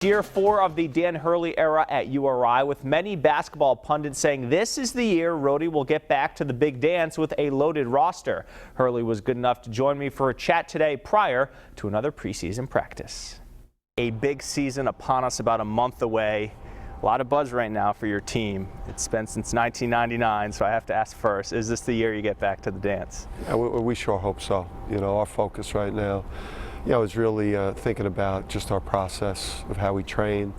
Year 4 of the Dan Hurley era at URI, with many basketball pundits saying this is the year Rhodey will get back to the big dance with a loaded roster. Hurley was good enough to join me for a chat today prior to another preseason practice. A big season upon us, about a month away. A lot of buzz right now for your team. It's been since 1999, so I have to ask first, is this the year you get back to the dance? Yeah, we sure hope so. You know, our focus right now, is really thinking about just our process of how we train,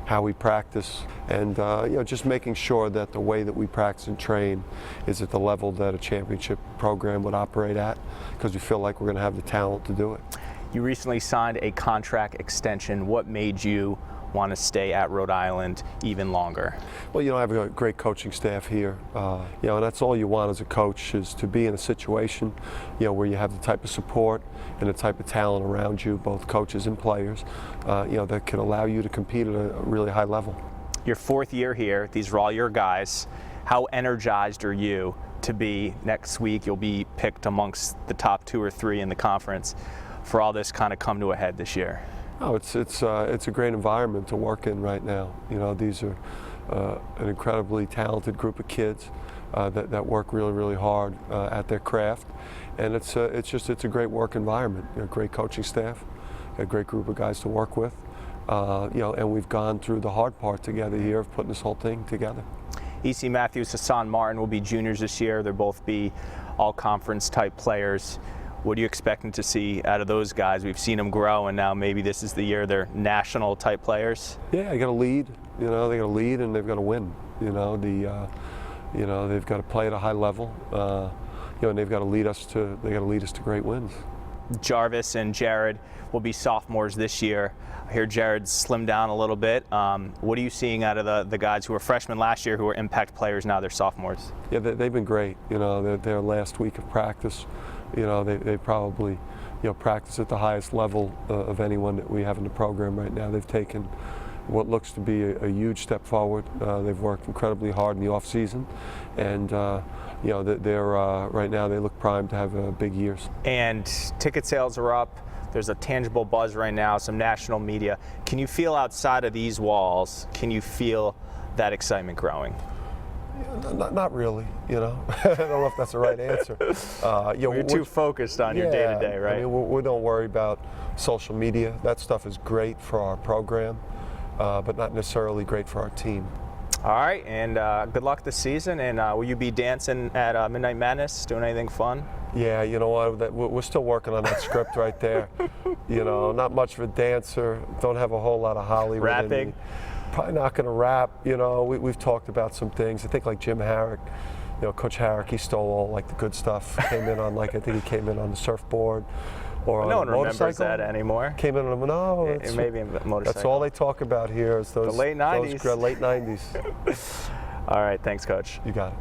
how we practice, and just making sure that the way that we practice and train is at the level that a championship program would operate at, because we feel like we're going to have the talent to do it. You recently signed a contract extension. What made you want to stay at Rhode Island even longer? Well, I have a great coaching staff here, and that's all you want as a coach, is to be in a situation, where you have the type of support and the type of talent around you, both coaches and players, that can allow you to compete at a really high level. Your 4th year here, these are all your guys. How energized are you to be next week? You'll be picked amongst the top 2 or 3 in the conference for all this kind of come to a head this year. Oh, it's a great environment to work in right now. These are an incredibly talented group of kids that work really, really hard at their craft, and it's a great work environment. Great coaching staff, a great group of guys to work with, and we've gone through the hard part together here of putting this whole thing together. E.C. Matthews, Hassan Martin will be juniors this year. They'll both be all-conference type players. What are you expecting to see out of those guys? We've seen them grow, and now maybe this is the year they're national type players. Yeah, they got to lead. They got to lead, and they've got to win. They've got to play at a high level. And they've got to lead us to. They got to lead us to great wins. Jarvis and Jared will be sophomores this year. I hear Jared's slimmed down a little bit. What are you seeing out of the guys who were freshmen last year, who were impact players now they're sophomores? Yeah, they've been great. Their last week of practice. They probably, practice at the highest level of anyone that we have in the program right now. They've taken what looks to be a huge step forward. They've worked incredibly hard in the off season, and they're right now they look primed to have big years. And ticket sales are up. There's a tangible buzz right now, some national media. Can you feel outside of these walls? Can you feel that excitement growing? Not really, I don't know if that's the right answer. You're too focused on your day-to-day, right? I mean, we don't worry about social media. That stuff is great for our program, but not necessarily great for our team. All right, and good luck this season. And will you be dancing at Midnight Madness, doing anything fun? Yeah, you know what? We're still working on that script right there. Not much of a dancer. Don't have a whole lot of Hollywood. Rapping? Probably not going to rap. We've talked about some things. I think like Jim Harrick, Coach Harrick, he stole all like the good stuff. Came in on I think he came in on the surfboard or on no one a motorcycle. Remembers that anymore. Came in on maybe a motorcycle. That's all they talk about here is those the late 90s. Those late 90s. All right, thanks, Coach. You got it.